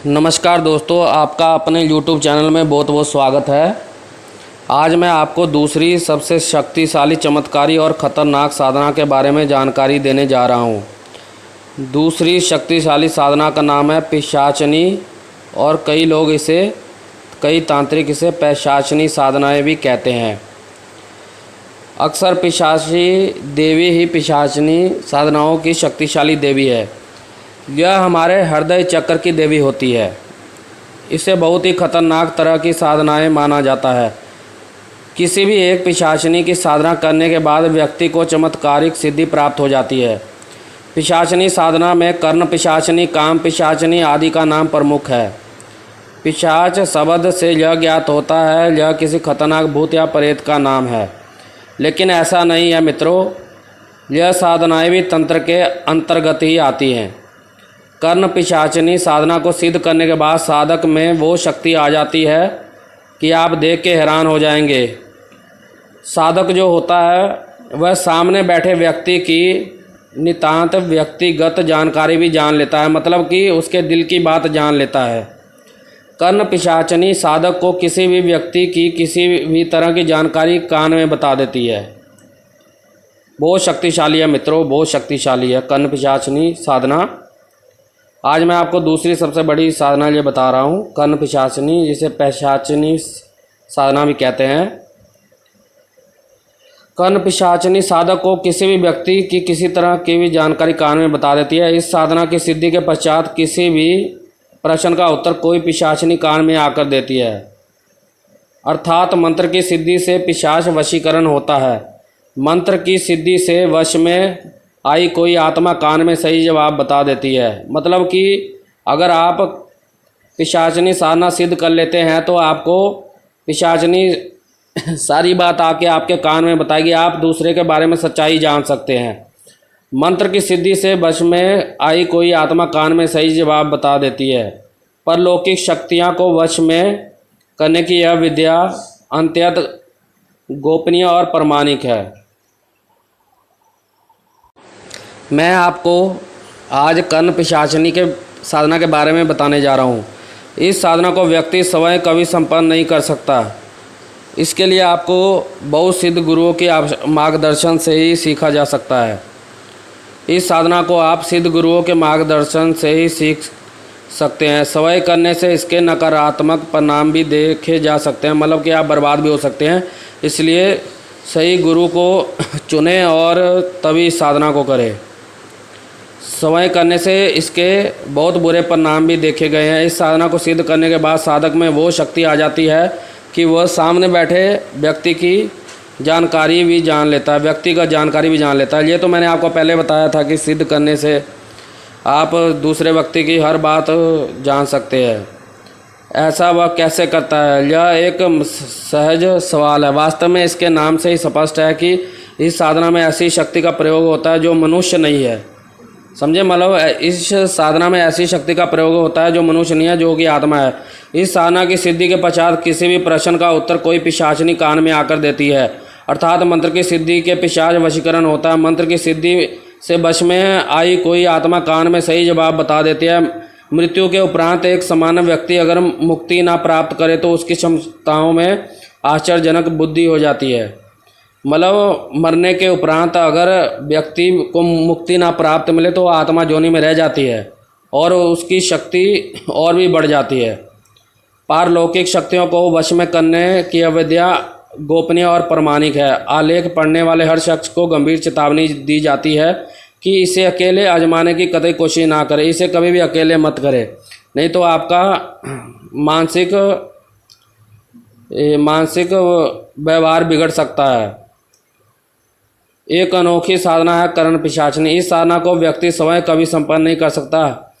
नमस्कार दोस्तों, आपका अपने YouTube चैनल में बहुत बहुत स्वागत है। आज मैं आपको दूसरी सबसे शक्तिशाली, चमत्कारी और ख़तरनाक साधना के बारे में जानकारी देने जा रहा हूँ। दूसरी शक्तिशाली साधना का नाम है पिशाचनी, और कई तांत्रिक इसे पैशाचनी साधनाएं भी कहते हैं। अक्सर पिशाची देवी ही पिशाचनी साधनाओं की शक्तिशाली देवी है। यह हमारे हृदय चक्र की देवी होती है। इसे बहुत ही खतरनाक तरह की साधनाएं माना जाता है। किसी भी एक पिशाचनी की साधना करने के बाद व्यक्ति को चमत्कारिक सिद्धि प्राप्त हो जाती है। पिशाचनी साधना में कर्ण पिशाचनी, काम पिशाचनी आदि का नाम प्रमुख है। पिशाच शब्द से यह ज्ञात होता है यह किसी खतरनाक भूत या प्रेत का नाम है, लेकिन ऐसा नहीं है मित्रों। यह साधनाएं भी तंत्र के अंतर्गत ही आती हैं। कर्ण पिशाचनी साधना को सिद्ध करने के बाद साधक में वो शक्ति आ जाती है कि आप देख के हैरान हो जाएंगे। साधक जो होता है वह सामने बैठे व्यक्ति की नितांत व्यक्तिगत जानकारी भी जान लेता है, मतलब कि उसके दिल की बात जान लेता है। कर्ण पिशाचनी साधक को किसी भी व्यक्ति की किसी भी तरह की जानकारी कान में बता देती है। बहुत शक्तिशाली है मित्रों, बहुत शक्तिशाली है कर्ण पिशाचनी साधना। आज मैं आपको दूसरी सबसे बड़ी साधना ये बता रहा हूँ, कर्ण पिशाचनी, जिसे पैशाचनी साधना भी कहते हैं। कर्ण पिशाचनी साधक को किसी भी व्यक्ति की किसी तरह की भी जानकारी कान में बता देती है। इस साधना की सिद्धि के पश्चात किसी भी प्रश्न का उत्तर कोई पिशाचनी कान में आकर देती है, अर्थात मंत्र की सिद्धि से पिशाच वशीकरण होता है। मंत्र की सिद्धि से वश में आई कोई आत्मा कान में सही जवाब बता देती है। मतलब कि अगर आप पिशाचनी साधना सिद्ध कर लेते हैं तो आपको पिशाचनी सारी बात आके आपके कान में बताएगी, आप दूसरे के बारे में सच्चाई जान सकते हैं। मंत्र की सिद्धि से वश में आई कोई आत्मा कान में सही जवाब बता देती है। परलौकिक शक्तियाँ को वश में करने की यह विद्या अत्यंत गोपनीय और प्रामाणिक है। मैं आपको आज कर्ण पिशाचनी के साधना के बारे में बताने जा रहा हूँ। इस साधना को व्यक्ति स्वयं कभी संपन्न नहीं कर सकता। इसके लिए आपको बहुत सिद्ध गुरुओं के मार्गदर्शन से ही सीखा जा सकता है। इस साधना को आप सिद्ध गुरुओं के मार्गदर्शन से ही सीख सकते हैं। स्वयं करने से इसके नकारात्मक परिणाम भी देखे जा सकते हैं, मतलब कि आप बर्बाद भी हो सकते हैं। इसलिए सही गुरु को चुनें और तभी इस साधना को करें। स्वयं करने से इसके बहुत बुरे परिणाम भी देखे गए हैं। इस साधना को सिद्ध करने के बाद साधक में वो शक्ति आ जाती है कि वह सामने बैठे व्यक्ति की जानकारी भी जान लेता है, व्यक्तिगत जानकारी भी जान लेता है। ये तो मैंने आपको पहले बताया था कि सिद्ध करने से आप दूसरे व्यक्ति की हर बात जान सकते हैं। ऐसा वह कैसे करता है, यह एक सहज सवाल है। वास्तव में इसके नाम से ही स्पष्ट है कि इस साधना में ऐसी शक्ति का प्रयोग होता है जो मनुष्य नहीं है। समझे, मतलब इस साधना में ऐसी शक्ति का प्रयोग होता है जो मनुष्य नहीं है, जो कि आत्मा है। इस साधना की सिद्धि के पश्चात किसी भी प्रश्न का उत्तर कोई पिशाचनी कान में आकर देती है, अर्थात मंत्र की सिद्धि के पिशाच वशीकरण होता है। मंत्र की सिद्धि से वश में आई कोई आत्मा कान में सही जवाब बता देती है। मृत्यु के उपरांत एक सामान्य व्यक्ति अगर मुक्ति ना प्राप्त करे तो उसकी क्षमताओं में आश्चर्यजनक बुद्धि हो जाती है। मतलब मरने के उपरांत अगर व्यक्ति को मुक्ति ना प्राप्त मिले तो आत्मा जोनि में रह जाती है और उसकी शक्ति और भी बढ़ जाती है। पारलौकिक शक्तियों को वश में करने की अविद्या गोपनीय और प्रामाणिक है। आलेख पढ़ने वाले हर शख्स को गंभीर चेतावनी दी जाती है कि इसे अकेले आजमाने की कतई कोशिश ना करें। इसे कभी भी अकेले मत करें, नहीं तो आपका मानसिक व्यवहार बिगड़ सकता है। एक अनोखी साधना है कर्ण पिशाचनी। इस साधना को व्यक्ति स्वयं कभी संपन्न नहीं कर सकता,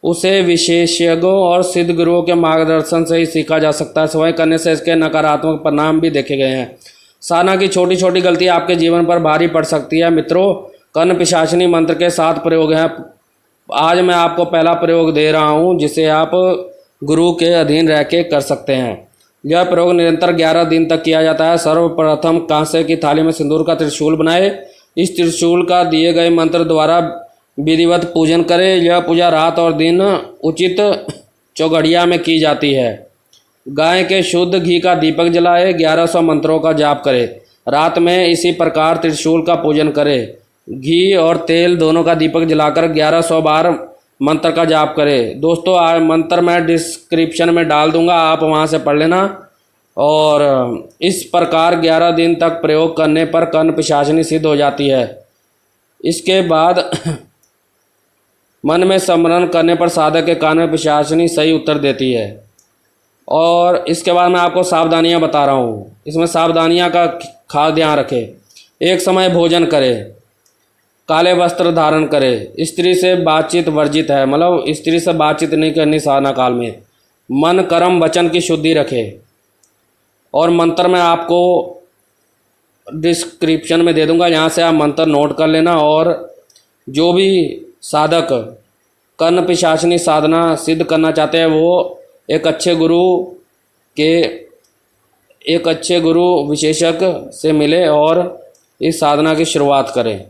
उसे विशेषज्ञों और सिद्ध गुरुओं के मार्गदर्शन से ही सीखा जा सकता है। स्वयं करने से इसके नकारात्मक परिणाम भी देखे गए हैं। साधना की छोटी छोटी गलती आपके जीवन पर भारी पड़ सकती है। मित्रों, कर्ण पिशाचनी मंत्र के 7 प्रयोग हैं। आज मैं आपको पहला प्रयोग दे रहा हूँ जिसे आप गुरु के अधीन रह के कर सकते हैं। यह प्रयोग निरंतर 11 दिन तक किया जाता है। सर्वप्रथम कांसे की थाली में सिंदूर का त्रिशूल बनाए। इस त्रिशूल का दिए गए मंत्र द्वारा विधिवत पूजन करें। यह पूजा रात और दिन उचित चौघड़िया में की जाती है। गाय के शुद्ध घी का दीपक जलाए, 1100 मंत्रों का जाप करे। रात में इसी प्रकार त्रिशूल का पूजन करे। घी और तेल दोनों का दीपक जलाकर 1100 बार मंत्र का जाप करे। दोस्तों, मंत्र मैं डिस्क्रिप्शन में डाल दूंगा, आप वहाँ से पढ़ लेना। और इस प्रकार 11 दिन तक प्रयोग करने पर कर्ण पिशाचिनी सिद्ध हो जाती है। इसके बाद मन में स्मरण करने पर साधक के कान में पिशाचिनी सही उत्तर देती है। और इसके बाद मैं आपको सावधानियां बता रहा हूँ। इसमें सावधानियां का खास ध्यान रखें। एक समय भोजन करें, काले वस्त्र धारण करें, स्त्री से बातचीत वर्जित है, मतलब स्त्री से बातचीत नहीं करनी साधना काल में। मन कर्म वचन की शुद्धि रखें। और मंत्र मैं आपको डिस्क्रिप्शन में दे दूंगा, यहाँ से आप मंत्र नोट कर लेना। और जो भी साधक कर्ण पिशाचिनी साधना सिद्ध करना चाहते हैं वो एक अच्छे गुरु विशेषज्ञ से मिले और इस साधना की शुरुआत करें।